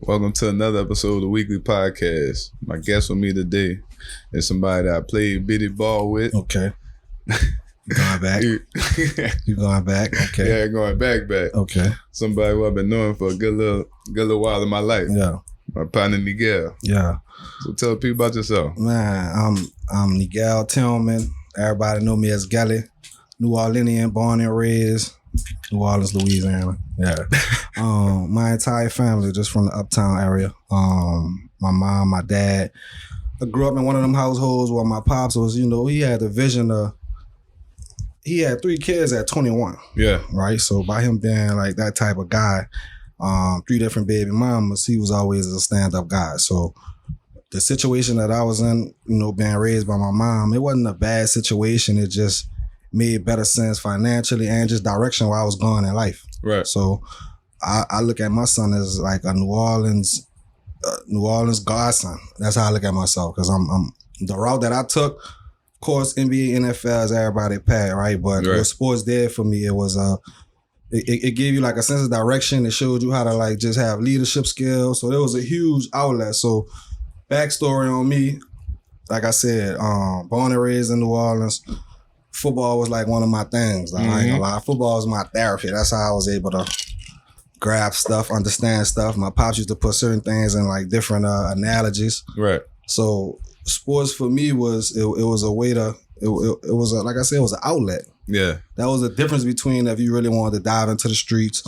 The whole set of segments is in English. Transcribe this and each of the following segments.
Welcome to another episode of the WeakLEE Podcast. My guest with me today is somebody that I played bitty ball with. Okay. You going back? You going back? Okay. Yeah, going back. Okay. Somebody who I've been knowing for a good little while in my life. Yeah. My partner Miguel. Yeah. So tell people about yourself. Man, I'm Miguel Tillman. Everybody know me as Gally. New Orleanian, born and raised. New Orleans, Louisiana. Yeah. My entire family just from the uptown area. My mom, my dad. I grew up in one of them households where my pops was, he had the vision of, he had 3 kids at 21. Yeah. Right? So by him being like that type of guy, 3 different baby mamas, he was always a stand-up guy. So the situation that I was in, being raised by my mom, it wasn't a bad situation. It just made better sense financially and just direction where I was going in life. Right. So I look at my son as like a New Orleans godson. That's how I look at myself, because I'm the route that I took. Of course, NBA, NFL is everybody path, right? But what sports did for me, it was it gave you like a sense of direction. It showed you how to like just have leadership skills. So there was a huge outlet. So backstory on me, like I said, born and raised in New Orleans. Football was like one of my things. Like, I ain't gonna lie. Football was my therapy. That's how I was able to grab stuff, understand stuff. My pops used to put certain things in like different analogies. Right. So sports for me was it was a way to it was like I said, it was an outlet. Yeah. That was the difference between if you really wanted to dive into the streets,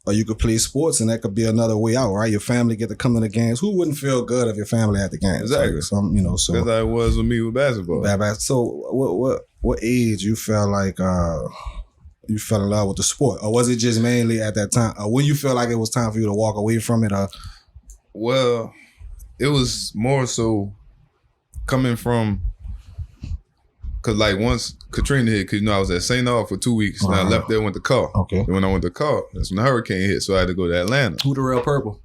or you could play sports, and that could be another way out, right? Your family get to come to the games. Who wouldn't feel good if your family had the games? Exactly. Like, so that's how it was with me with basketball. So what age you felt like you fell in love with the sport, or was it just mainly at that time? Or when you feel like it was time for you to walk away from it? Well, it was more so coming from, cause like once Katrina hit, cause I was at St. Aug for 2 weeks, and I left there, went to Carr. Okay. And when I went to Carr, that's when the hurricane hit, so I had to go to Atlanta. Who the real purple?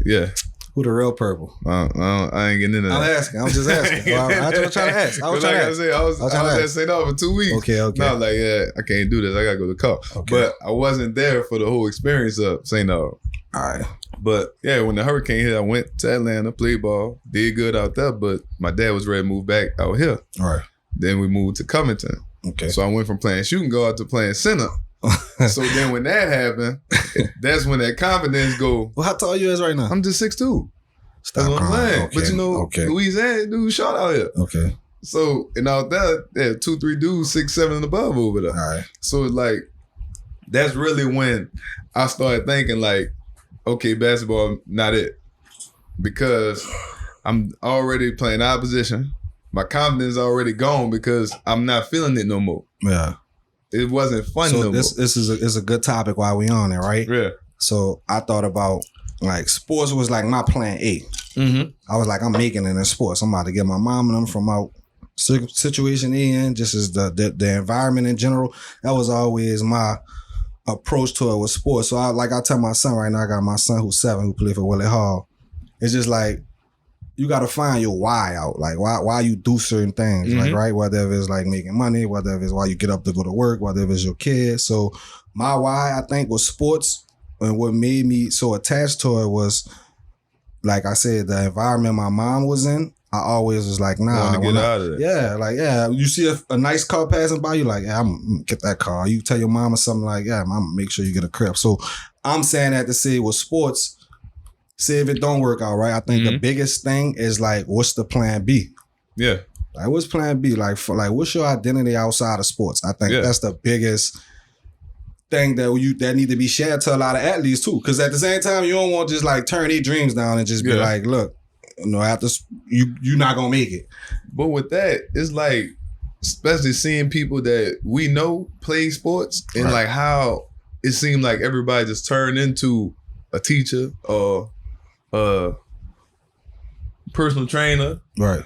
Yeah. Who the real purple? I ain't getting into that. I'm just asking. I was trying to ask. I was at St. Aug for 2 weeks. Okay. Now I was like, yeah, I can't do this. I gotta go to Carr. Okay. But I wasn't there for the whole experience of St. Aug. All right. But yeah, when the hurricane hit, I went to Atlanta, played ball, did good out there, but my dad was ready to move back out here. All right. Then we moved to Covington. Okay. So I went from playing shooting guard to playing center. So then when that happened, that's when that confidence go. Well, how tall you is right now? I'm just 6'2". Stop what I'm saying. Okay. But Louisiana dudes shot out here. Okay. So and out there 2-3 dudes 6'7" and above over there. All right. So it's like that's really when I started thinking like, okay, basketball not it, because I'm already playing opposition. My confidence is already gone because I'm not feeling it no more. Yeah. It wasn't fun no more. So this is a good topic while we on it, right? Yeah. So I thought about like sports was like my plan A. Mm-hmm. I was like, I'm making it in sports. I'm about to get my mom and them from my situation in, just as the environment in general. That was always my approach to it with sports. So I tell my son right now, I got my son who's 7 who played for Willie Hall. It's just like, you got to find your why out, like why you do certain things, like, right? Whether it's like making money, whether it's why you get up to go to work, whether it's your kids. So my why, I think, was sports, and what made me so attached to it was, like I said, the environment my mom was in. I always was like, nah, I want to get out of it. Yeah, you see a nice car passing by, you like, yeah, I'm gonna get that car. You tell your mom or something like, yeah, I'm gonna make sure you get a crib. So I'm saying that to say with sports, say if it don't work out, right? I think the biggest thing is like, what's the plan B? Yeah. Like, what's plan B? Like, what's your identity outside of sports? I think that's the biggest thing that need to be shared to a lot of athletes too. Because at the same time, you don't want to just like turn their dreams down and just be like, look, after you're not gonna make it. But with that, it's like, especially seeing people that we know play sports, and like how it seemed like everybody just turned into a teacher or a personal trainer. Right.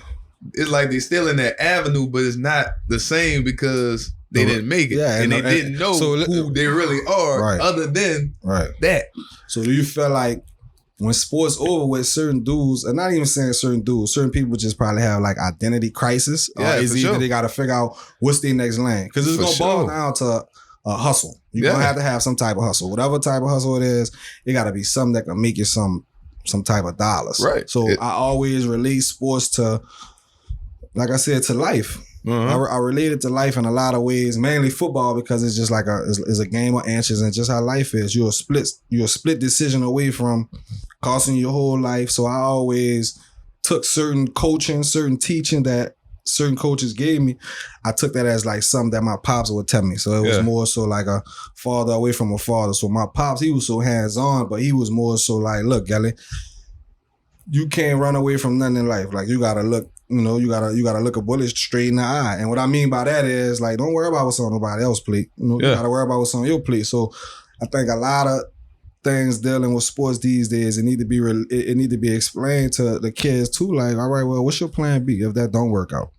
It's like they're still in that avenue, but it's not the same because they didn't make it. Yeah, and they didn't know who they really are other than that. So do you feel like when sports over with, certain dudes, and not even saying certain dudes, certain people just probably have like identity crisis. Yeah, it's either they got to figure out what's their next lane. Because it's going to boil down to a hustle. You're going to have some type of hustle. Whatever type of hustle it is, it got to be something that can make you some some type of dollars. Right. So I always relate sports to, like I said, to life. I relate it to life in a lot of ways, mainly football, because it's just like it's a game of inches, and just how life is. You're a split decision away from costing your whole life. So I always took certain coaching, certain teaching that certain coaches gave me. I took that as like something that my pops would tell me. So it was more so like a father away from a father. So my pops, he was so hands-on, but he was more so like, look, Gelly, you can't run away from nothing in life. Like, you gotta look, you gotta look a bullet straight in the eye. And what I mean by that is, like, don't worry about what's on nobody else's plate. You gotta worry about what's on your plate. So I think a lot of things dealing with sports these days, it need to be explained to the kids too. Like, all right, well, what's your plan B if that don't work out?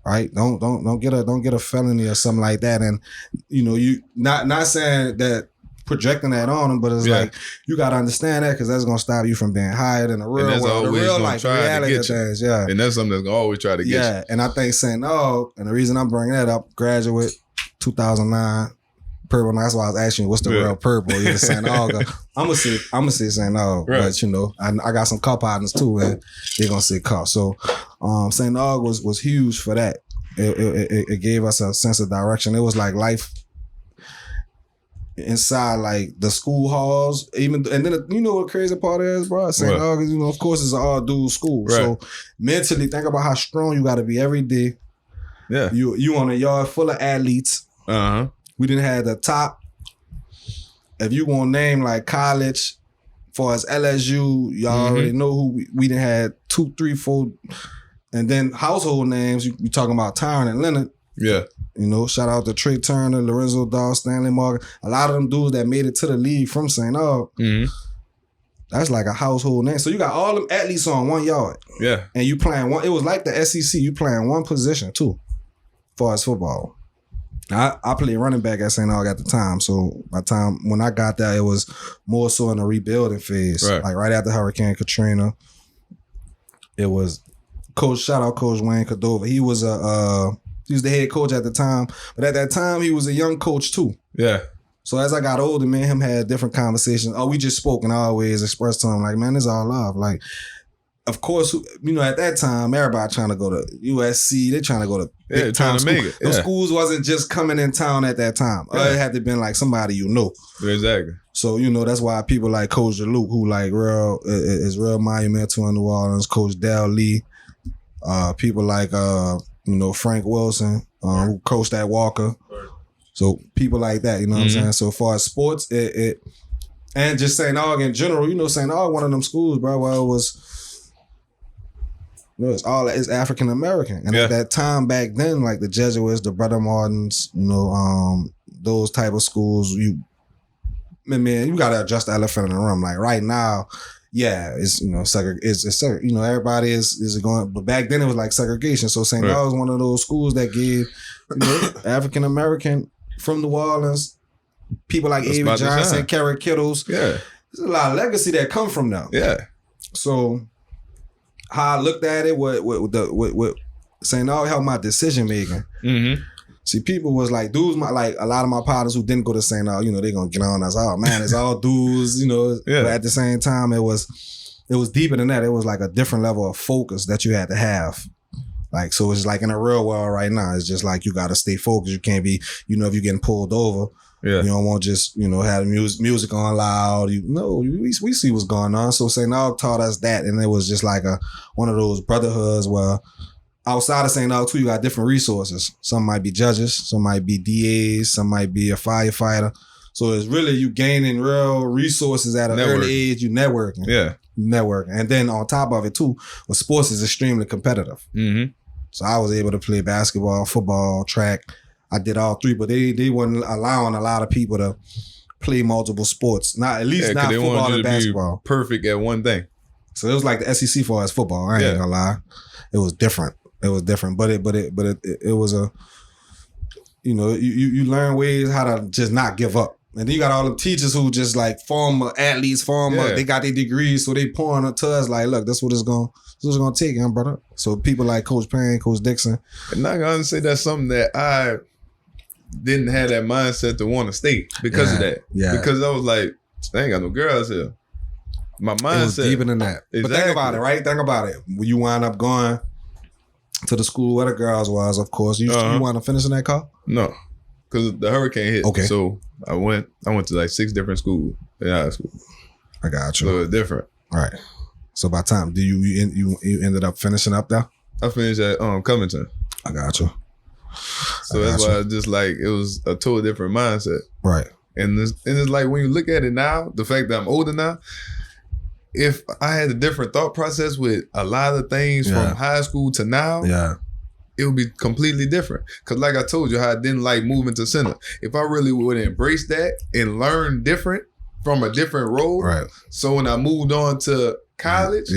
Right? Don't get a felony or something like that. And you not saying that, projecting that on them, but it's like, you got to understand that, because that's going to stop you from being hired in the real world, the real life reality of things. Yeah. And that's something that's going to always try to get you. Yeah. And I think St. Aug, and the reason I'm bringing that up, graduate 2009, purple. That's why I was asking you, what's the real purple? Either St. Aug. I'm gonna say St. Aug, but I got some cup partners too, and they're gonna say cup. So St. Aug was huge for that. It gave us a sense of direction. It was like life inside, like the school halls, and then what the crazy part is, bro? St. Aug, of course, it's an all dudes school. Right. So mentally, think about how strong you got to be every day. Yeah, you on a yard full of athletes. We didn't have the top. If you want to name like college, for as LSU, y'all already know who we didn't have 2, 3, 4, and then household names. You talking about Tyron and Leonard. Yeah. Shout out to Trey Turner, Lorenzo Dahl, Stanley Morgan. A lot of them dudes that made it to the league from St. Aug. That's like a household name. So you got all them athletes on 1 yard. Yeah. And you playing one. It was like the SEC. You playing one position too, as far as football. I played running back at St. Aug at the time. So by the time when I got there, it was more so in the rebuilding phase. Right. Like right after Hurricane Katrina. It was shout out Coach Wayne Cordova. He was the head coach at the time. But at that time, he was a young coach too. Yeah. So as I got older, me and him had different conversations. We just spoke, and I always expressed to him, like, man, this is all love. Like, of course, at that time, everybody trying to go to USC. They trying to go to big time schools. Make it. Those schools wasn't just coming in town at that time. It had to have been like somebody Exactly. So, that's why people like Coach Luke, who like is real monumental in New Orleans, Coach Dale Lee, people like Frank Wilson, who coached at Walker. So people like that, what I'm saying? So as far as sports, it and just St. Aug in general, St. Aug, one of them schools, bro, where it was, it's African American. And at that time back then, like the Jesuits, the Brother Martins, those type of schools, you gotta adjust the elephant in the room. Like right now, it's everybody is going, but back then it was like segregation. So St. Aug was one of those schools that gave African American from New Orleans, people like Avery Johnson, Kerry Kittles. Yeah, there's a lot of legacy that come from them. Yeah. So how I looked at it, what St. Aug helped my decision making. See, people was like, dudes, like a lot of my partners who didn't go to St. Aug, they gonna get on us. Oh man, it's all dudes, But at the same time, it was deeper than that. It was like a different level of focus that you had to have. Like, so it's like in the real world right now, it's just like you gotta stay focused. You can't be, if you're getting pulled over, you don't want to just, have music on loud. We see what's going on. So St. Aug taught us that, and it was just like one of those brotherhoods where outside of St. Aug too, you got different resources. Some might be judges, some might be DAs, some might be a firefighter. So it's really you gaining real resources at an early age. You networking. Yeah. Networking. And then on top of it too, sports is extremely competitive. So I was able to play basketball, football, track. I did all three, but they weren't allowing a lot of people to play multiple sports. Not football and basketball. Perfect at one thing. So it was like the SEC for us football. I ain't gonna lie. It was different. But it was a, you learn ways how to just not give up. And then you got all them teachers who just like former athletes, they got their degrees, so they pouring it to us like, look, that's what it's gonna take, brother. So people like Coach Payne, Coach Dixon. And I'm gonna say that's something that I didn't have that mindset to want to stay because of that. Yeah. Because I was like, I ain't got no girls here. My mindset. It was deeper than that. Exactly. But think about it, right? Think about it. When you wind up going to the school where the girls was, of course. You wind up finishing that car? No. Because the hurricane hit. Okay. So I went to like 6 different schools in high school. I got you. So it's different. All right. So by the time you ended up finishing up there? I finished at Covington. I got you. So that's why just like it was a totally different mindset. Right. And it's like when you look at it now, the fact that I'm older now, if I had a different thought process with a lot of things from high school to now, it would be completely different. Because like I told you, how I didn't like moving to center. If I really would embrace that and learn different from a different role, right. So when I moved on to college,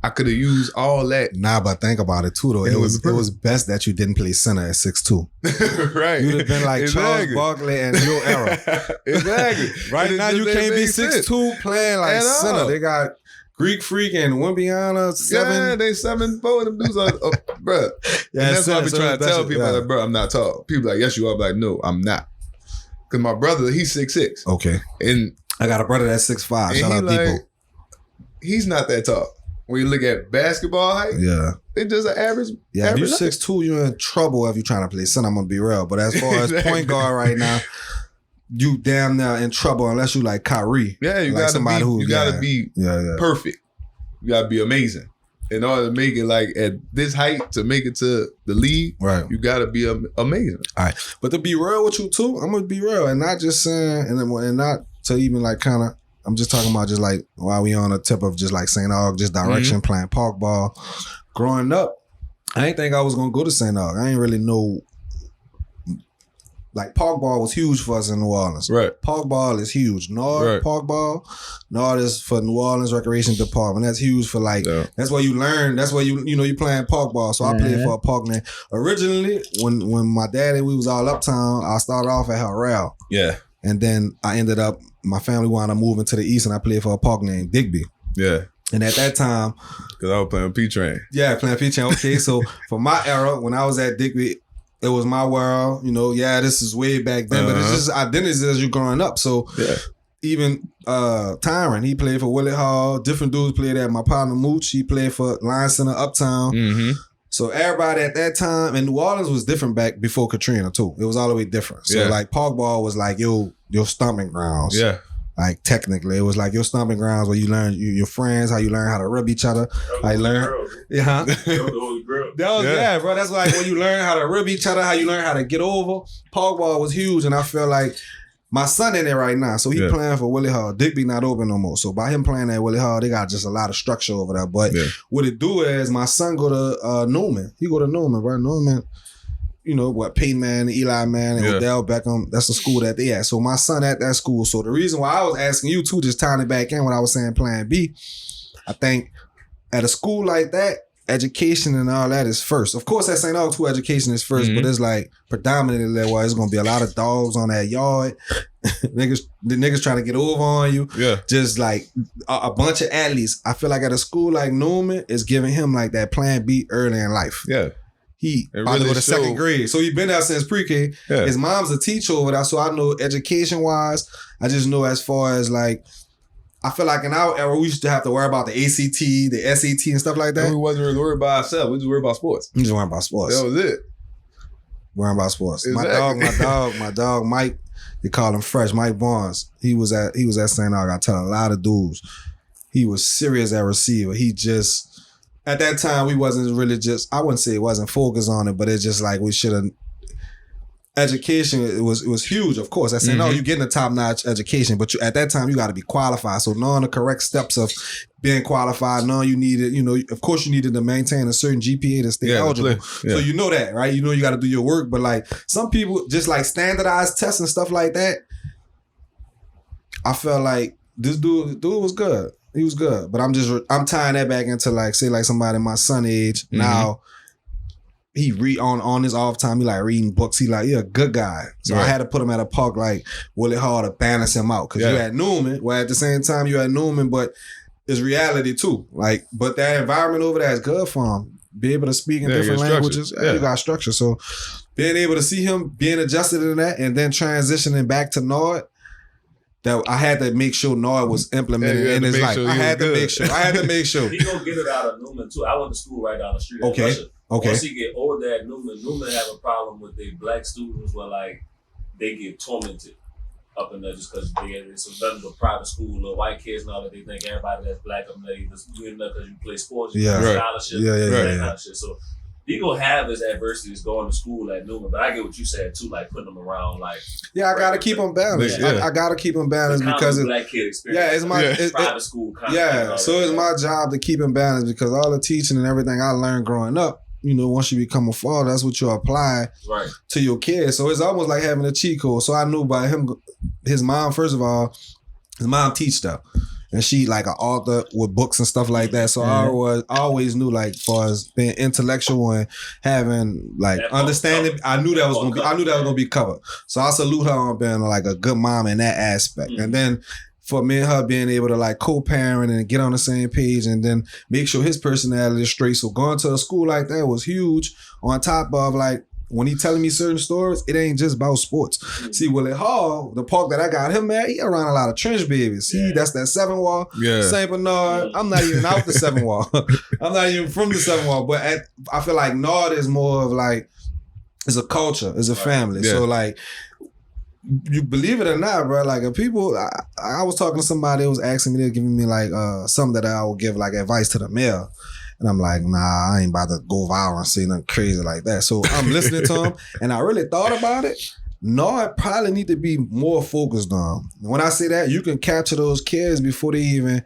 I could have used all that. Nah, but think about it too, though. It was best that you didn't play center at 6'2". Right. You'd have been like Charles Barkley and your era. Exactly. Right now, you can't be 6'2" playing like center. They got Greek Freak and Wimbiana 7. Yeah, they 7'4". Them dudes are, bro. Yeah, and that's why I be trying to tell people, like, bro, I'm not tall. People like, yes, you are. I'm like, no, I'm not. Because my brother, he's 6'6". Okay. And I got a brother that's 6'5". Shout out Depot. He's not that tall. When you look at basketball height, it's just an average. Yeah, average if you're 6'2", you're in trouble if you're trying to play center. I'm gonna be real. But as far as point guard right now, you damn near in trouble unless you like Kyrie. Yeah, you like gotta be perfect. You gotta be amazing. In order to make it like at this height, to make it to the league, right? You gotta be amazing. All right, but to be real with you too, I'm gonna be real and not just saying and not to even like kind of. I'm just talking about just like while we on the tip of just like St. Aug, just direction, playing park ball. Growing up, I didn't think I was going to go to St. Aug. I didn't really know. Like park ball was huge for us in New Orleans. Right. Park ball is huge. Nord park ball. Nord is for New Orleans Recreation Department. That's huge for like, that's where you learn. That's where you playing park ball. So I played for a park name. Originally, when my daddy, we was all uptown, I started off at Harrell. Yeah. And then I ended up, my family wound up moving to the east and I played for a park named Digby. Yeah. And at that time. Because I was playing P-Train. Yeah, playing P-Train. Okay, so for my era, when I was at Digby, it was my world. This is way back then, but it's just identities as you growing up. So even Tyron, he played for Willie Hall. Different dudes played at my partner Mooch. He played for Lion Center Uptown. Mm-hmm. So everybody at that time, and New Orleans was different back before Katrina too. It was all the way different. So like park ball was like your stomping grounds. Yeah. Like technically, it was like your stomping grounds where you learn your friends, how you learn how to rub each other. How you learn, That was the Holy Grail. Bro. That's like when you learn how to rub each other, how you learn how to get over. Park ball was huge, and I feel like my son in there right now, so he playing for Willie Hall. Digby not open no more. So by him playing at Willie Hall, they got just a lot of structure over there. But what it do is my son go to Newman. He go to Newman, right? Newman, Peyton Manning, Eli Manning, and Odell Beckham. That's the school that they at. So my son at that school. So the reason why I was asking you too, just tying it back in when I was saying Plan B, I think at a school like that, education and all that is first. Of course, at St. Augustine, education is 1st, but it's like predominantly where it's gonna be a lot of dogs on that yard. The niggas trying to get over on you. Yeah. Just like a bunch of athletes. I feel like at a school like Newman, it's giving him like that Plan B early in life. Yeah. He about to go to second grade. So he been there since pre-K. Yeah. His mom's a teacher over there. So I know education-wise, I just know as far as like, I feel like in our era, we used to have to worry about the ACT, the SAT, and stuff like that. And we wasn't really worried about ourselves. We just worried about sports. We just worried about sports. That was it. Worrying about sports. Exactly. My dog, Mike, they call him Fresh, Mike Barnes. He was at St. Aug. I tell a lot of dudes, he was serious at receiver. He just, at that time, we wasn't really just, I wouldn't say it wasn't focused on it, but it's just like we should have. Education, it was huge, of course. I said, no, you're getting a top-notch education, but at that time, you got to be qualified. So knowing the correct steps of being qualified, knowing you needed, of course you needed to maintain a certain GPA to stay eligible. So you know that, right? You got to do your work, but like some people just like standardized tests and stuff like that. I felt like this dude was good. He was good, but I'm tying that back into like, say like somebody my son age now. He read on his off time. He like reading books. He a good guy. So I had to put him at a park like Willie Hall to balance him out. Cause you at Newman, well at the same time you at Newman, but it's reality too. Like, but that environment over there is good for him. Be able to speak in different languages. You got structure. So being able to see him being adjusted in that and then transitioning back to Nord, that I had to make sure Nord was implemented in his life. Sure I had to make sure. He gonna get it out of Newman too. I went to school right down the street. Okay. Once he get older at Newman have a problem with the black students where like they get tormented up in there just because it's nothing but private school or white kids and all that. They think everybody that's black up there, you in there because you play sports, you get scholarship, that kind of shit. So he gonna have his adversities going to school at Newman, but I get what you said too, like putting them around, like I gotta keep them balanced. I gotta keep them balanced because black kid experience. It's private school. So it's my job to keep them balanced because all the teaching and everything I learned growing up, you know, once you become a father, that's what you apply to your kids. So it's almost like having a cheat code. So I knew by him, his mom. First of all, his mom teach stuff. And she like an author with books and stuff like that. So I always knew like far as being intellectual and having like understanding, I knew that was gonna be covered. So I salute her on being like a good mom in that aspect. And then for me and her being able to like co-parent and get on the same page and then make sure his personality is straight. So going to a school like that was huge, on top of like when he telling me certain stories, it ain't just about sports. See, Willie Hall, the park that I got him at, he around a lot of trench babies. See, that's that 7 wall. St. Bernard, I'm not even out the 7 wall. I'm not even from the 7 wall. But I feel like Nord is more of like, it's a culture, it's a family. So like, you believe it or not, bro, like if people, I was talking to somebody who was asking me, they're giving me like something that I would give like advice to the mayor. And I'm like, nah, I ain't about to go viral and say nothing crazy like that. So I'm listening to him, and I really thought about it. Nord probably need to be more focused on. When I say that, you can capture those kids before they even,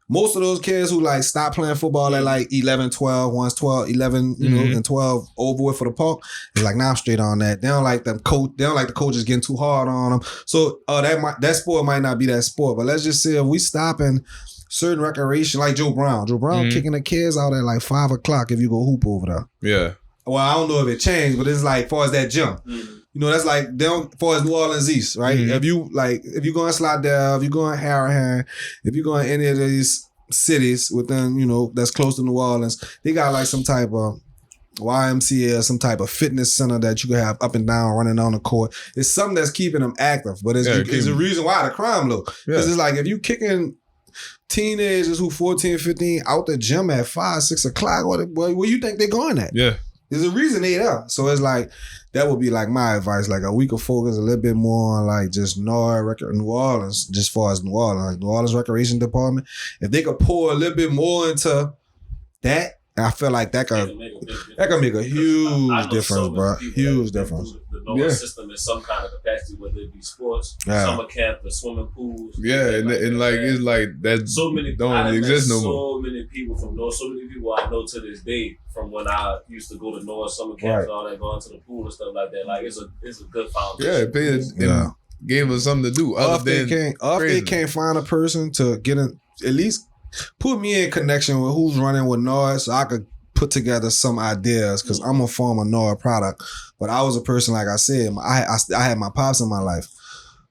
most of those kids who like stop playing football at like 11, 12, once 12, 11, you know, and 12 over with for the park, it's like, nah, I'm straight on that. They don't like them they don't like the coaches getting too hard on them. So that sport might not be that sport, but let's just say if we stopping certain recreation, like Joe Brown kicking the kids out at like 5 o'clock if you go hoop over there. Yeah. Well, I don't know if it changed, but it's like as far as that jump. You know, that's like as far as New Orleans East, right? If you going to Slidell, if you going Harahan, if you going any of these cities within, you know, that's close to New Orleans, they got like some type of YMCA or some type of fitness center that you can have up and down running on the court. It's something that's keeping them active, but it's a reason why the crime low. Because it's like if you kicking teenagers who 14, 15 out the gym at 5, 6 o'clock, where you think they're going at? Yeah. There's a reason they there. So it's like, that would be like my advice. Like we could focus a little bit more on like just New Orleans, just far as New Orleans, like New Orleans Recreation Department. If they could pour a little bit more into that, I feel like that could make a huge difference, bro. Huge difference. The North system in some kind of capacity, whether it be sports, summer camp, the swimming pools. And like it's like that. So many don't exist no more. So many people from North. So many people I know to this day from when I used to go to North summer camps and all that, going to the pool and stuff like that. Like it's a good foundation. Gave us something to do. They can't find a person to get in, at least put me in connection with who's running with Nord so I could put together some ideas, because I'm a former Nord product. But I was a person, like I said, I had my pops in my life.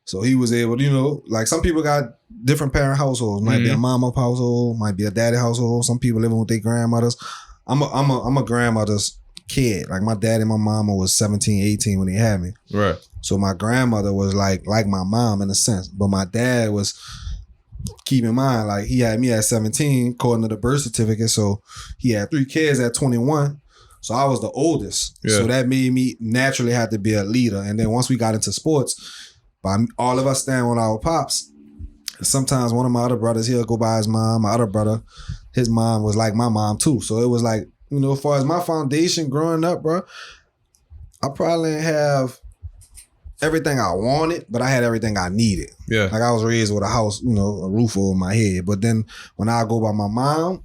So he was able to, you know, like some people got different parent households. Might be a mama household, might be a daddy household. Some people living with their grandmothers. I'm a grandmother's kid. Like my dad and my mama was 17, 18 when they had me. Right. So my grandmother was like my mom in a sense. But my dad was, keep in mind, like he had me at 17 according to the birth certificate. So he had 3 kids at 21. So I was the oldest. Yeah. So that made me naturally have to be a leader. And then once we got into sports, by all of us standing with our pops, sometimes one of my other brothers, he'll go by his mom. My other brother, his mom was like my mom too. So it was like, you know, as far as my foundation growing up, bro, I probably didn't have everything I wanted, but I had everything I needed. Yeah. Like I was raised with a house, you know, a roof over my head. But then when I go by my mom,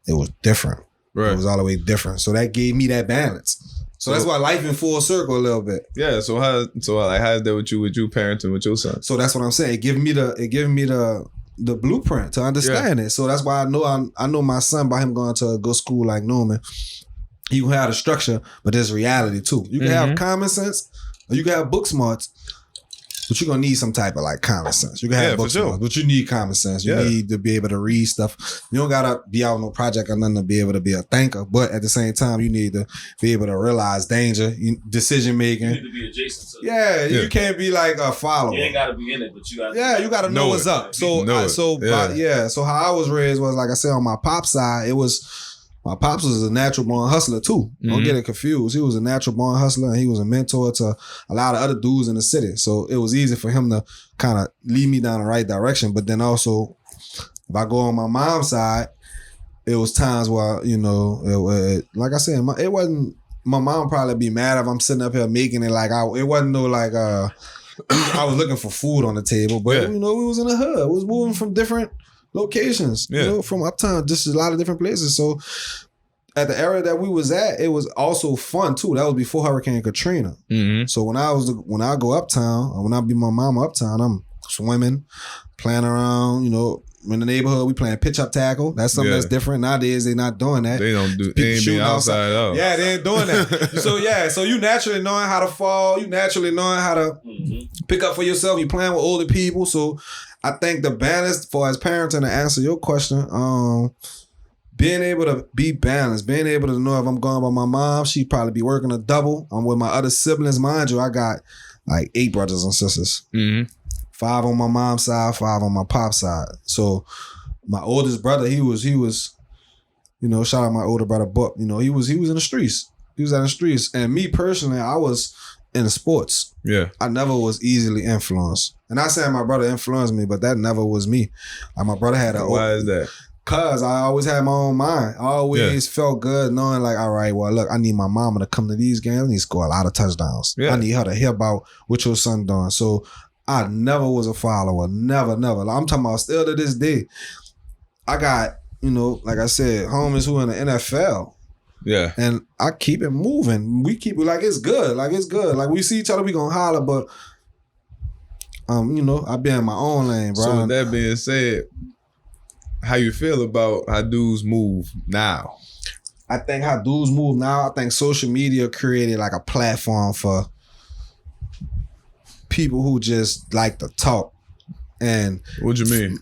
it was different. Right. It was all the way different. So that gave me that balance. So that's why life in full circle a little bit. Yeah. So how's that with you parenting with your son? So that's what I'm saying. It gave me the blueprint to understand it. So that's why I know my son, by him going to a good school like Norman, you can have the structure, but there's reality too. You can have common sense, or you can have book smarts, But you're gonna need some type of like common sense. You can have books, but you need common sense. You need to be able to read stuff. You don't gotta be out on no project or nothing to be able to be a thinker. But at the same time, you need to be able to realize danger, decision making. You need to be adjacent to it. Yeah, you can't be like a follower. You ain't gotta be in it, but you gotta. Yeah, you gotta know what's up. So how I was raised was, like I said, on my pop's side, my pops was a natural born hustler too. Don't get it confused. He was a natural born hustler, and he was a mentor to a lot of other dudes in the city. So it was easy for him to kind of lead me down the right direction. But then also, if I go on my mom's side, it was times where, you know, like I said, it wasn't. My mom probably be mad if I'm sitting up here making it like it wasn't no like I was looking for food on the table. But you know, we was in the hood. We was moving from different locations, you know, from uptown, just a lot of different places. So at the area that we was at, it was also fun too. That was before Hurricane Katrina. So when I go uptown, or when I be my mama uptown, I'm swimming, playing around, you know, in the neighborhood, we playing pitch up tackle. That's something that's different. Nowadays, they not doing that. They ain't being outside out. Yeah, they ain't doing that. So you naturally knowing how to fall, you naturally knowing how to pick up for yourself. You playing with older people. So I think the balance for as parenting, to answer your question, being able to be balanced, being able to know if I'm going by my mom, she'd probably be working a double. I'm with my other siblings. Mind you, I got like 8 brothers and sisters. 5 on my mom's side, 5 on my pop's side. So my oldest brother, he was, you know, shout out my older brother, Buck. You know, he was in the streets. He was in the streets. And me personally, I was in the sports. Yeah. I never was easily influenced. And I said my brother influenced me, but that never was me. Like my brother had Why is that? Cause I always had my own mind. I always felt good knowing like, all right, well, look, I need my mama to come to these games. I need to score a lot of touchdowns. I need her to hear about what your son doing. So I never was a follower. Never. I'm talking about still to this day. I got, you know, like I said, homies who in the NFL. Yeah. And I keep it moving. We keep it like it's good. Like we see each other, we gonna holler, but you know, I be in my own lane, bro. So with that being said, how you feel about how dudes move now? I think how dudes move now, I think social media created like a platform for people who just like to talk. And what you mean?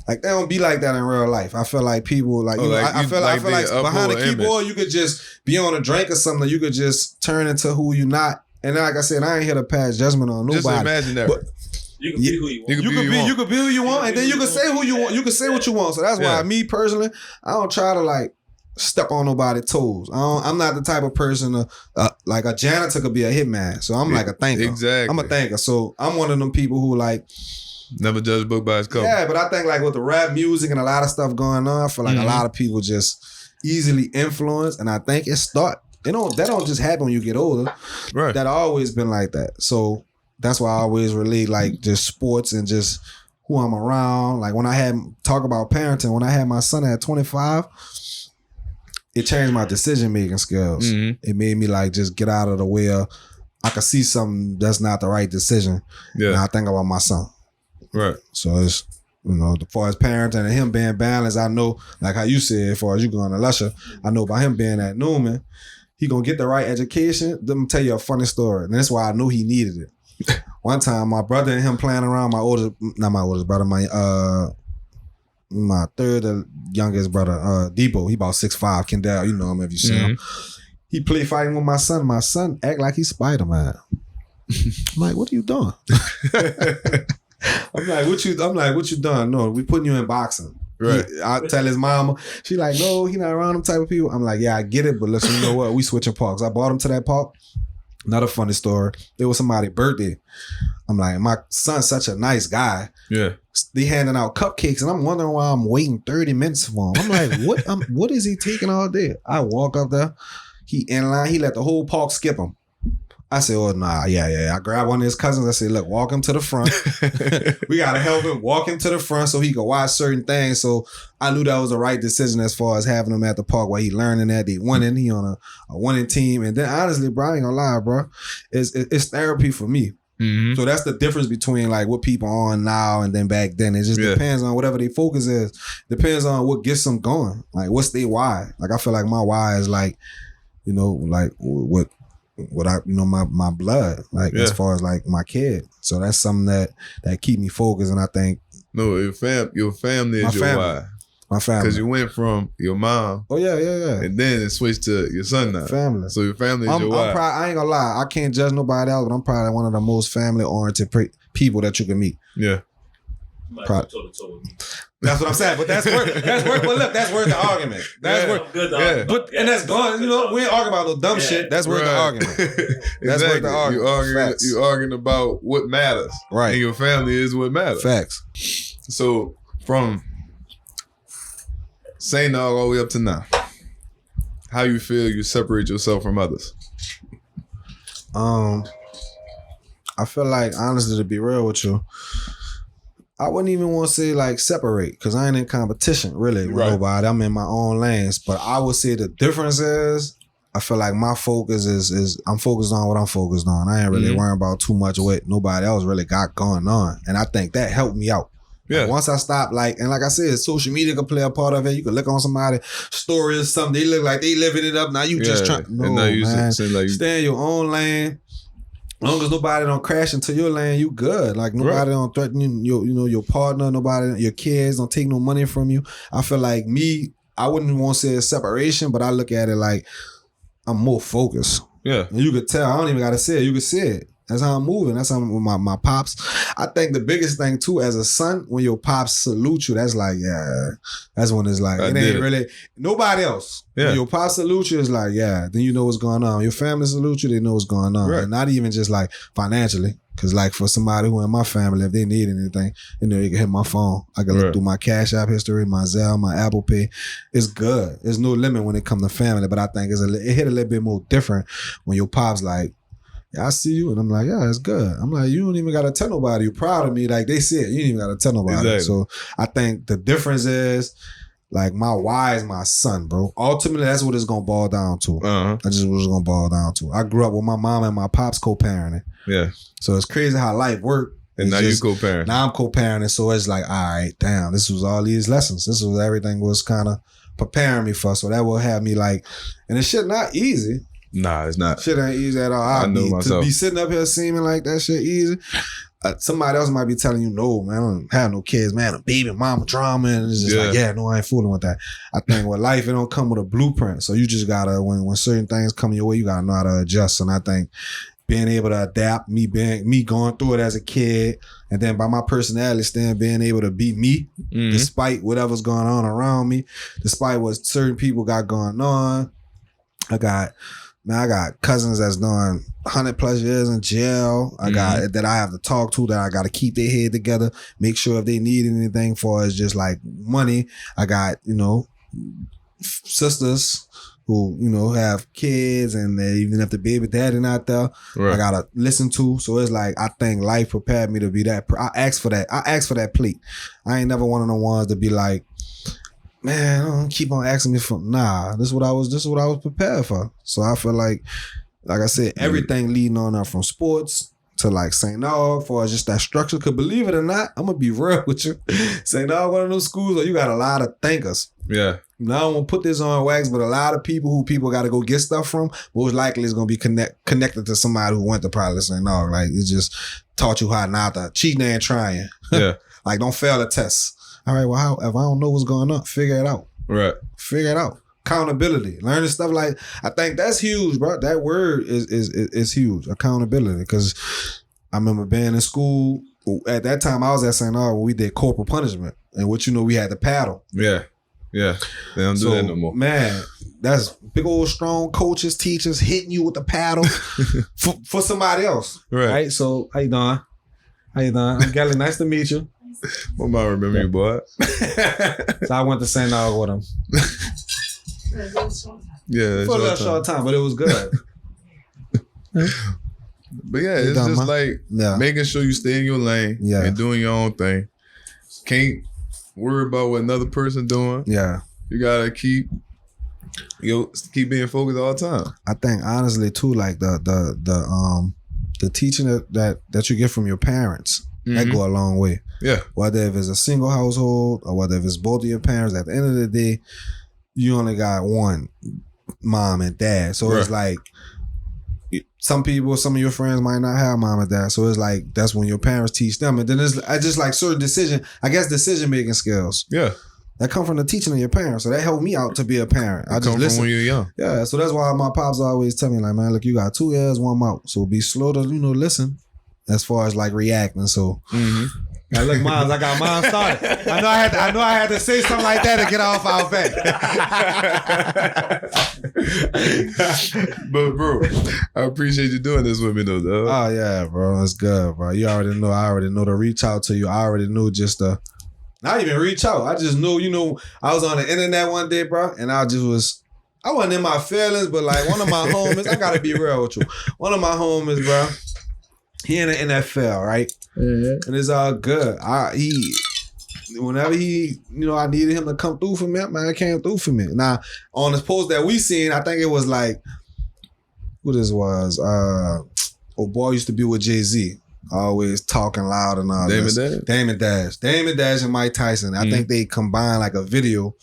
Like they don't be like that in real life. I feel like people like, I feel like behind the keyboard you could just be on a drink or something. You could just turn into who you not. And like I said, I ain't here to pass judgment on nobody. Just imagine that. But you can be who you want. You can be who you want, and then you can say who you want. You can say what you want. So that's why me personally, I don't try to like step on nobody's toes. I'm not the type of person to, like a janitor could be a hitman. So I'm like a thinker. Exactly. I'm a thinker. So I'm one of them people who like never judge a book by its cover. Yeah, but I think like with the rap music and a lot of stuff going on, I feel like a lot of people just easily influenced, and I think that don't just happen when you get older. Right. That always been like that. So that's why I always relate like just sports and just who I'm around. Like when I talk about parenting, when I had my son at 25, it changed my decision making skills. It made me like just get out of the way of, I could see something that's not the right decision. Yeah. And I think about my son. Right. So it's, you know, as far as parenting and him being balanced, I know, like how you said, as far as you going to Lusher, I know by him being at Newman, he gonna get the right education. Let me tell you a funny story. And that's why I knew he needed it. One time, my brother and him playing around, not my oldest brother, my third youngest brother, Debo, he about 6'5", Kendall, you know him if you see him. He play fighting with my son. My son act like he's Spider-Man. I'm like, what are you doing? I'm like, what you doing? No, we putting you in boxing. Right. I tell his mama, she like, no, he not around them type of people. I'm like, yeah, I get it, but listen, you know what? We switching parks. I brought him to that park. Another funny story. It was somebody's birthday. I'm like, my son's such a nice guy. Yeah. They handing out cupcakes, and I'm wondering why I'm waiting 30 minutes for him. I'm like, what is he taking all day? I walk up there. He in line. He let the whole park skip him. I said, oh, nah, yeah. I grabbed one of his cousins. I said, look, walk him to the front. We got to help him walk him to the front so he can watch certain things. So I knew that was the right decision as far as having him at the park while he learning that. They winning. He on a winning team. And then honestly, bro, I ain't gonna lie, bro. It's therapy for me. So that's the difference between like what people are on now and then back then. It just depends on whatever their focus is. Depends on what gets them going. Like what's their why. Like I feel like my why is like, you know, like what my blood, like as far as like my kid. So that's something that keep me focused, and I think your family is your why. My family. Because you went from your mom. Oh yeah. And then it switched to your son now. Family. So your family is your why. I ain't gonna lie. I can't judge nobody else, but I'm probably one of the most family oriented people that you can meet. Yeah. That's what I'm saying. But that's worth. But look, that's worth the argument. That's worth. Good argument. But and that's gone. We ain't arguing about no dumb shit. That's worth the argument. That's worth the argument. You arguing about what matters. Right. And your family is what matters. Facts. So from St. Nog all the way up to now, how you feel you separate yourself from others? I feel like, honestly, to be real with you, I wouldn't even want to say like separate, because I ain't in competition really with nobody. I'm in my own lanes. But I would say the difference is I feel like my focus is I'm focused on what I'm focused on. I ain't really worrying about too much of what nobody else really got going on. And I think that helped me out. Yeah. Like once I stopped, and like I said, social media can play a part of it. You can look on somebody's story or something. They look like they living it up. Now you just trying. No, man. Stay in your own lane. As long as nobody don't crash into your lane, you good. Like nobody don't threaten your partner. Nobody, your kids don't take no money from you. I feel like I wouldn't want to say a separation, but I look at it like I'm more focused. Yeah, and you could tell. I don't even gotta say it. You could see it. That's how I'm moving. That's how I'm with my pops. I think the biggest thing too, as a son, when your pops salute you, that's like, that's when it's like, it ain't really nobody else. Yeah. When your pops salute you, it's like, then you know what's going on. Your family salute you, they know what's going on. Right. And not even just like financially. Cause like for somebody who in my family, if they need anything, they can hit my phone. I can look through my Cash App history, my Zelle, my Apple Pay. It's good. There's no limit when it comes to family, but I think it hit a little bit more different when your pops like, I see you, and I'm like, it's good. I'm like, you don't even gotta tell nobody. You're proud of me, like they said. You don't even gotta tell nobody. Exactly. So I think the difference is, like, my why is my son, bro. Ultimately, that's what it's gonna boil down to. That's just what it's gonna boil down to. I grew up with my mom and my pops co-parenting. Yeah. So it's crazy how life worked. And now you co-parent. Now I'm co-parenting, so it's like, all right, damn, this was all these lessons. This was everything was kind of preparing me for. So that will have me like, and it's shit not easy. Nah, it's not. Shit ain't easy at all. I know myself. To be sitting up here seeming like that shit easy. Somebody else might be telling you, no, man, I don't have no kids, man. A baby mama drama. And it's just like, no, I ain't fooling with that. I think with life, it don't come with a blueprint. So you just gotta, when certain things come your way, you gotta know how to adjust. And I think being able to adapt, me going through it as a kid, and then by my personality stand, being able to be me, despite whatever's going on around me, despite what certain people got going on. I got cousins that's done 100+ years in jail. I got that I have to talk to, that I got to keep their head together, make sure if they need anything for us, just like money. I got, sisters who, have kids, and they, even if the baby daddy not there, I got to listen to. So it's like, I think life prepared me to be that. I asked for that. I asked for that plate. I ain't never one of the ones to be like, man, don't keep on asking me for. Nah, this is what I was prepared for. So I feel like I said, everything leading on up from sports to like St. Nog, for just that structure. Cause believe it or not, I'm gonna be real with you. St. Nog, one of those schools where you got a lot of thinkers. Yeah. Now I don't want to put this on wax, but a lot of people got to go get stuff from, most likely is gonna be connected to somebody who went to probably St. Nog. Like, it just taught you how not to cheat and trying. Yeah. Like, don't fail a test. All right, well, if I don't know what's going on, figure it out. Right. Figure it out. Accountability. Learning stuff like, I think that's huge, bro. That word is huge. Accountability. Because I remember being in school. At that time, I was at St. Aug when we did corporal punishment. And we had to paddle. Yeah. Yeah. They don't do that no more. Man, that's big old strong coaches, teachers hitting you with the paddle for somebody else. Right. So, how you doing? I'm Kelly. Nice to meet you. My mom remember you, boy. So I went to St. Aug with him. Yeah, for a little short time, but it was good. But yeah, it's just like making sure you stay in your lane and doing your own thing. Can't worry about what another person doing. Yeah, you gotta keep being focused all the time. I think honestly too, like the teaching that you get from your parents. That go a long way. Yeah. Whether if it's a single household or whether if it's both of your parents, at the end of the day, you only got one, mom and dad. So it's like some of your friends might not have mom and dad. So it's like, that's when your parents teach them. And then I just like certain decision making skills. Yeah. That come from the teaching of your parents. So that helped me out to be a parent. I just come listen. from when you're young. Yeah. So that's why my pops always tell me like, man, look, you got 2 ears, 1 mouth. So be slow to, listen as far as like reacting. So now look, Miles, I got mine started. I know I had to say something like that to get off our back. But bro, I appreciate you doing this with me though, dog. Oh yeah, bro. It's good, bro. You already know. I already know to reach out to you. I already knew just to not even reach out. I just knew, I was on the internet one day, bro, and I wasn't in my feelings, but like one of my homies, I gotta be real with you. One of my homies, bro, he in the NFL, right? Mm-hmm. And it's all good. Whenever I needed him to come through for me, man, he came through for me. Now, on this post that we seen, I think it was like, who this was? Boy used to be with Jay-Z. Always talking loud and all Damon this. Damon Dash and Mike Tyson. I think they combined like a video,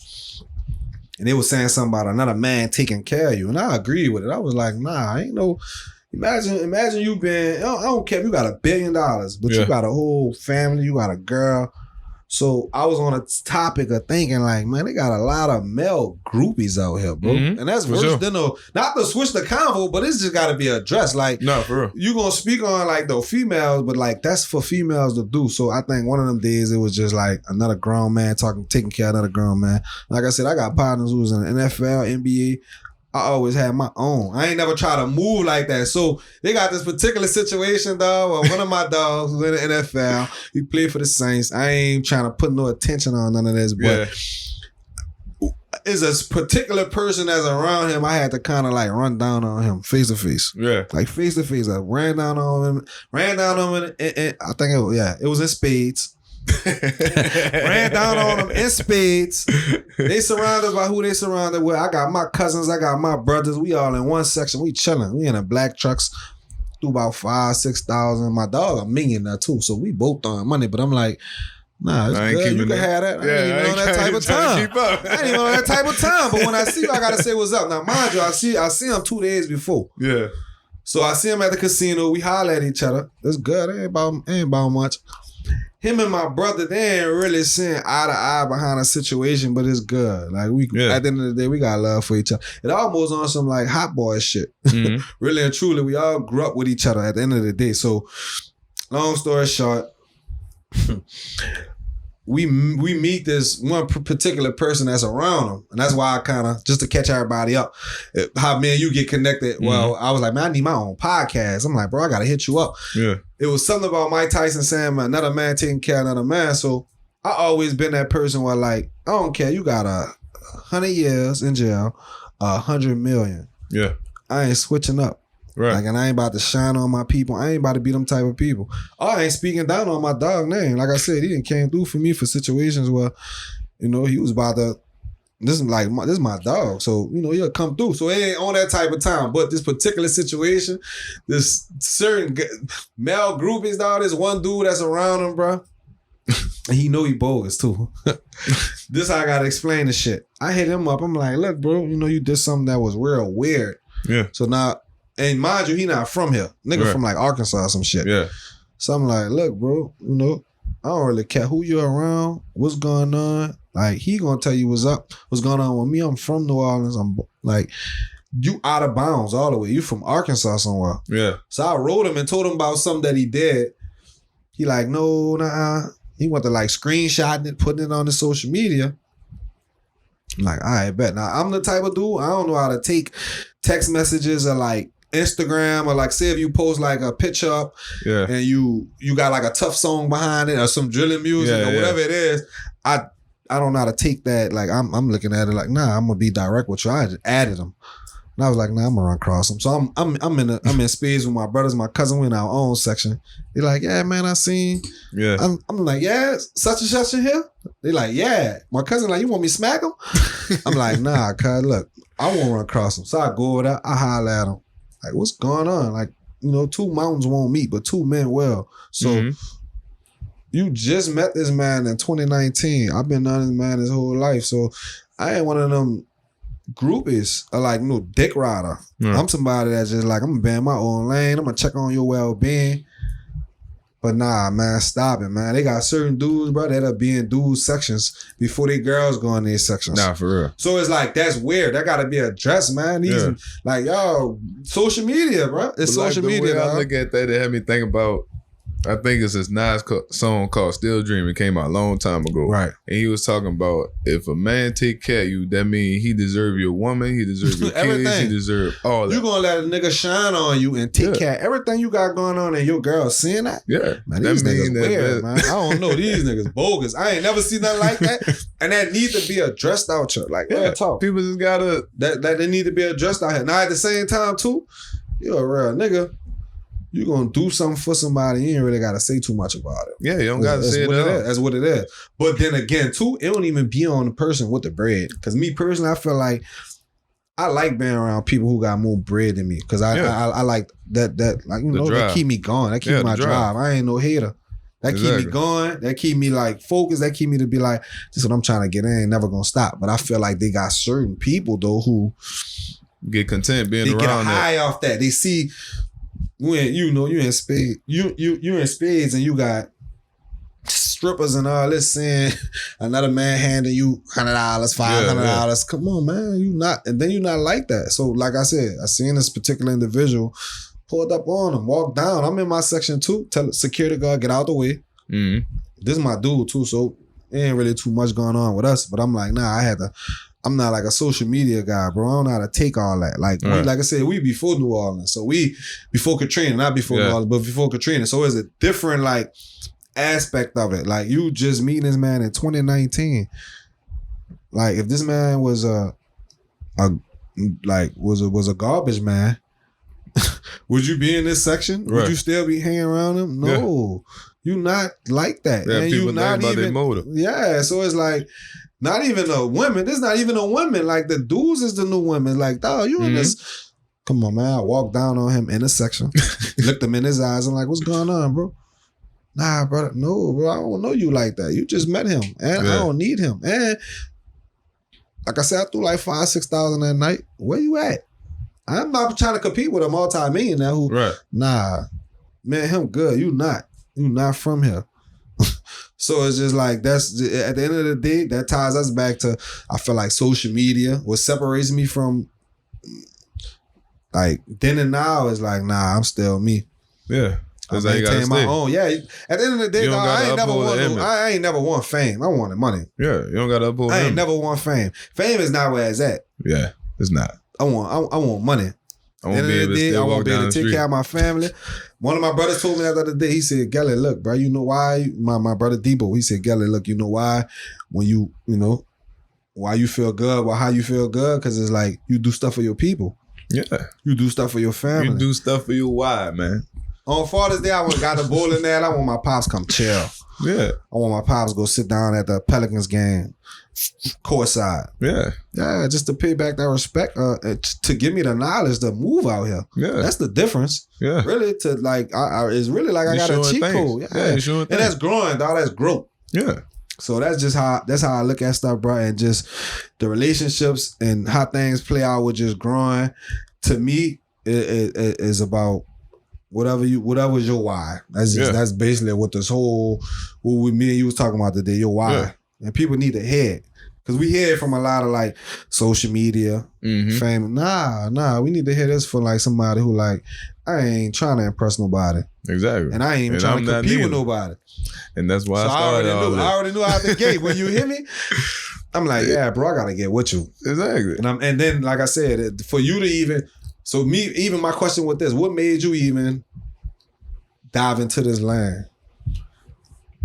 and they was saying something about another man taking care of you. And I agreed with it. I was like, nah, ain't no... Imagine you been... I don't care if you got $1 billion, but you got a whole family, you got a girl. So I was on a topic of thinking like, man, they got a lot of male groupies out here, bro. Mm-hmm. And that's worse than not to switch the convo, but it's just got to be addressed. Like, no, for real. You gonna speak on like the females, but like that's for females to do. So I think one of them days it was just like another grown man taking care of another grown man. Like I said, I got partners who was in the NFL, NBA. I always had my own. I ain't never try to move like that. So they got this particular situation, dog, where one of my dogs was in the NFL. He played for the Saints. I ain't trying to put no attention on none of this, but it's a particular person that's around him. I had to kind of like run down on him face to face. Yeah. Like face to face. I ran down on him, and I think it was in spades. Ran down on them in spades. They surrounded by who they surrounded with. I got my cousins, I got my brothers. We all in one section. We chilling. We in a black trucks. Do about 5,000-6,000. My dog $1 million now too. So we both throwing money. But I'm like, nah, it's good. You can have that. I ain't even on that type of time. I ain't even on that type of time. But when I see you, I gotta say what's up. Now, mind you, I see him 2 days before. Yeah. So I see him at the casino. We holler at each other. It's good. Ain't about much. Him and my brother, they ain't really seeing eye to eye behind a situation, but it's good. Like at the end of the day, we got love for each other. It almost on some like hot boy shit. Mm-hmm. Really and truly, we all grew up with each other at the end of the day. So, long story short, we meet this one particular person that's around him, and that's why I kind of, just to catch everybody up, how me and you get connected. Mm-hmm. Well, I was like, man, I need my own podcast. I'm like, bro, I gotta hit you up. Yeah. It was something about Mike Tyson saying, another man taking care of another man. So I always been that person where like, I don't care, you got 100 years in jail, 100 million. Yeah. I ain't switching up. Right. Like, and I ain't about to shine on my people. I ain't about to be them type of people. I ain't speaking down on my dog name. Like I said, he didn't came through for me for situations where, he was about to, this is my dog. So, he'll come through. So it ain't on that type of time. But this particular situation, this certain male groupies, dog, this one dude that's around him, bro. And he know he bogus too. This how I gotta explain the shit. I hit him up. I'm like, look, bro, you did something that was real weird. Yeah. So now, and mind you, he not from here. Nigga from like Arkansas or some shit. Yeah. So I'm like, look, bro, I don't really care who you're around, what's going on. Like, he gonna tell you what's up, what's going on with me. I'm from New Orleans. I'm like, you out of bounds all the way. You from Arkansas somewhere. Yeah. So I wrote him and told him about something that he did. He like, no, nah. He went to like screenshotting it, putting it on his social media. I'm like, all right, bet. Now, I'm the type of dude, I don't know how to take text messages or like Instagram, or like say if you post like a picture up and you got like a tough song behind it or some drilling music or whatever it is, I don't know how to take that. Like I'm looking at it like, nah, I'm gonna be direct with you. I just added them. And I was like, nah, I'm gonna run across them. So I'm in space with my brothers, my cousin. We in our own section. They're like, yeah, man, I seen. Yeah. I'm like, yeah, such and such in here. They like, yeah. My cousin like, you want me to smack him? I'm like, nah, cuz look, I won't run across him. So I go over there, I holler at him. Like, what's going on? Like, two mountains won't meet, but two men will. So you just met this man in 2019. I've been knowing this man his whole life. So I ain't one of them groupies are like dick rider. I'm somebody that's just like, I'm gonna be in my own lane. I'm gonna check on your well-being. But nah, man, stop it, man. They got certain dudes, bro, that'll be in dudes sections before they girls go in their sections. Nah, for real. So it's like, that's weird. That gotta be addressed, man. These like, yo, social media, bro. It's social media. The way I look at that, it had me think about, I think it's this Nas song called Still Dreaming, came out a long time ago. Right. And he was talking about, if a man take care of you, that means he deserve your woman, he deserve your kids, he deserve all that. You gonna let a nigga shine on you and take care of everything you got going on, and your girl seeing that? Yeah. Man, these niggas weird, man. I don't know. These niggas bogus. I ain't never seen nothing like that. And that need to be addressed out here. Like, talk. People just gotta... That they need to be addressed out here. Now, at the same time, too, you're a real nigga. You gonna do something for somebody, you ain't really gotta say too much about it. Yeah, you don't gotta say it at all. That's what it is. But then again, too, it don't even be on the person with the bread. Cause me personally, I feel like I like being around people who got more bread than me. Cause I like that like, you know, that keep me going. That keep my drive. I ain't no hater. That keep me going. That keep me like focused. That keep me to be like, this is what I'm trying to get in. Ain't never gonna stop. But I feel like they got certain people though who get content being around. They get high off that. They see. When you in spades, you in spades, and you got strippers and all this, saying another man handing you $100, $500. Come on, man, you not, and then you not like that. So, like I said, I seen this particular individual pulled up on him, walked down. I'm in my section too. Tell the security guard get out the way. Mm-hmm. This is my dude too, so it ain't really too much going on with us. But I'm like, nah, I'm not like a social media guy, bro. I don't know how to take all that. Like, like I said, we before New Orleans. So we before Katrina, not before New Orleans, but before Katrina. So it's a different like aspect of it. Like you just meeting this man in 2019. Like if this man was a garbage man, would you be in this section? Would you still be hanging around him? No, you not like that. Yeah, and people you not about even their motive. Yeah, so it's like. Not even a women. This is not even a women. Like the dudes is the new women. Like, dog, you in this. Come on, man. I walked down on him in a section. Looked him in his eyes. I'm like, what's going on, bro? Nah, bro. No, bro. I don't know you like that. You just met him. And I don't need him. And like I said, I threw like 5,000-6,000 that night. Where you at? I'm not trying to compete with a multi-millionaire who, nah, man, him good. You not from here. So it's just like, that's at the end of the day, that ties us back to, I feel like social media. What separates me from like then and now is like, nah, I'm still me. Yeah. I maintain my own. Yeah. At the end of the day, dog, I ain't never want fame. I wanted money. Yeah. You don't got to uphold I ain't never want fame. Fame is not where it's at. Yeah. It's not. I want money. I won't be able to still walk down the street. Take care of my family. One of my brothers told me that the other day, he said, Gelly, look, bro, you know why? My brother Debo, he said, Gelly, look, you know why? When you know, why you feel good, how you feel good? Because it's like, you do stuff for your people. Yeah. You do stuff for your family. You do stuff for your wife, man. On Father's Day, I went got the bowling there, and I want my pops come chill. Yeah. I want my pops go sit down at the Pelicans game. Courtside. Yeah. Yeah, just to pay back that respect, to give me the knowledge to move out here. Yeah. That's the difference. Yeah. Really, to like, it's really like I got a cheat code. Yeah. And that's growing, dog. That's growth. Yeah. So that's how I look at stuff, bro. And just the relationships and how things play out with just growing. To me, it is about whatever's your why. That's basically what this whole, what me and you was talking about today, your why. Yeah. And people need to hear it. Because we hear it from a lot of like social media, fame. Nah, we need to hear this for like somebody who like, I ain't trying to impress nobody. Exactly. And I ain't even trying to compete with nobody. And that's why I started all this. I already knew out the gate. When you hear me, I'm like, yeah, bro, I gotta get with you. Exactly. And then, like I said, for you to even my question with this, what made you even dive into this lane?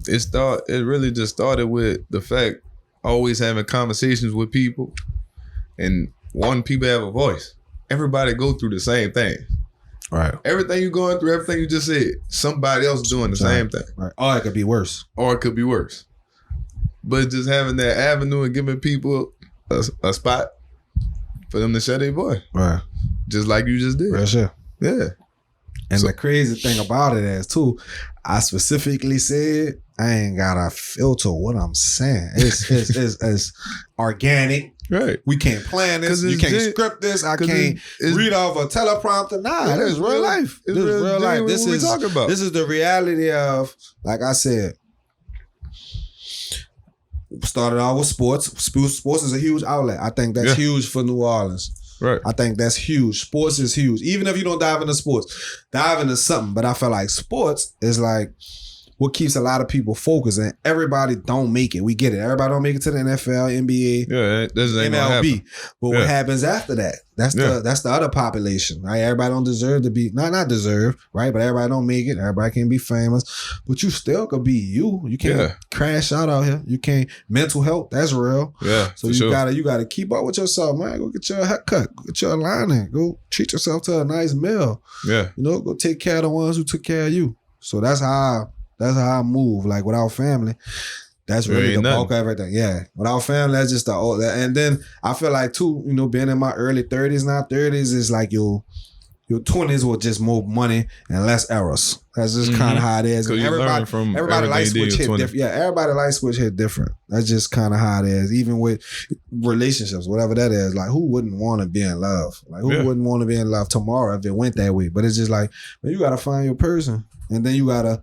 It really just started with the fact always having conversations with people and wanting people to have a voice. Everybody go through the same thing. Right. Everything you're going through, everything you just said, somebody else doing the same thing. Right. Or it could be worse. But just having that avenue and giving people a spot for them to share their voice. Right. Just like you just did. Right, sure. Yeah. And the crazy thing about it is too, I specifically said I ain't got to filter what I'm saying. It's organic. Right. We can't plan this. You can't script this. I can't read off a teleprompter. Nah, this is real life. This is real life. This is what we talking about. This is the reality of, like I said, started out with sports. Sports is a huge outlet. I think that's huge for New Orleans. Right. I think that's huge. Sports is huge. Even if you don't dive into sports, dive into something. But I feel like sports is like what keeps a lot of people focused, and everybody don't make it. We get it. Everybody don't make it to the NFL, NBA, MLB. But what happens after that? That's the other population, right? Everybody don't deserve to be not deserve, right? But everybody don't make it. Everybody can be famous, but you still could be you. You can't crash out here. You can't. Mental health, that's real. Yeah. So you gotta keep up with yourself, man. Go get your haircut. Go get your aligning. Go treat yourself to a nice meal. Yeah. You know, go take care of the ones who took care of you. So that's how I move. Like without family, that's really the bulk of everything. Yeah. Without family, that's just the old. And then I feel like too, you know, being in my early 30s, now 30s is like your 20s were just more money and less errors. That's just kind of how it is. Everybody light switch hit different. Yeah, everybody light switch hit different. That's just kind of how it is. Even with relationships, whatever that is, like who wouldn't want to be in love? Like who wouldn't want to be in love tomorrow if it went that way? But it's just like, man, you got to find your person. And then you got to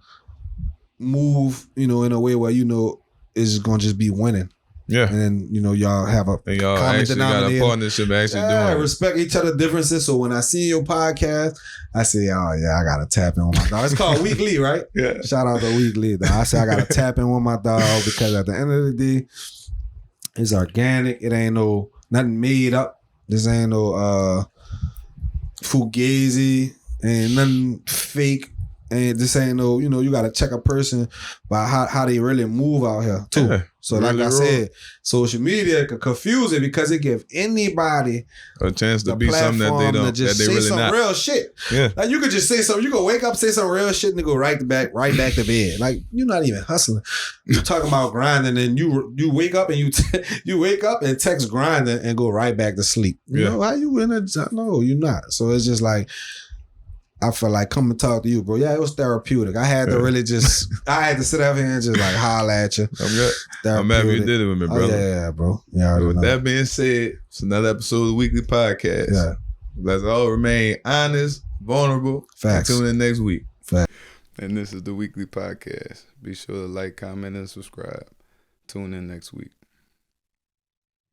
move, you know, in a way where, you know, it's going to just be winning. Yeah. And then, you know, y'all have a common denominator. Got a partnership actually doing respect each other differences. So when I see your podcast, I say, oh yeah, I got to tap in with my dog. It's called WeakLEE, right? Yeah. Shout out to WeakLEE. I say I got to tap in with my dog because at the end of the day, it's organic. It ain't nothing made up. This ain't no fugazi. Ain't nothing fake. And this ain't no, you know, you got to check a person by how they really move out here too. Yeah, so like I said, social media can confuse it because it gives anybody a chance to be something that they don't, that they really not. Real shit. Yeah. Like you could just say something. You could wake up, say some real shit, and go right back to bed. Like you're not even hustling. You're talking about grinding, and you wake up and you wake up and text grinding and go right back to sleep. You know how you in it? No, you're not. So it's just like, I feel like come and talk to you, bro. Yeah, it was therapeutic. I had to really I had to sit up here and just like holler at you. I'm good. I'm happy you did it with me, brother. Yeah, bro. Yeah. With that being said, it's another episode of the WeakLEE Podcast. Yeah. Let's all remain honest, vulnerable. Facts. Tune in next week. Facts. And this is the WeakLEE Podcast. Be sure to like, comment, and subscribe. Tune in next week.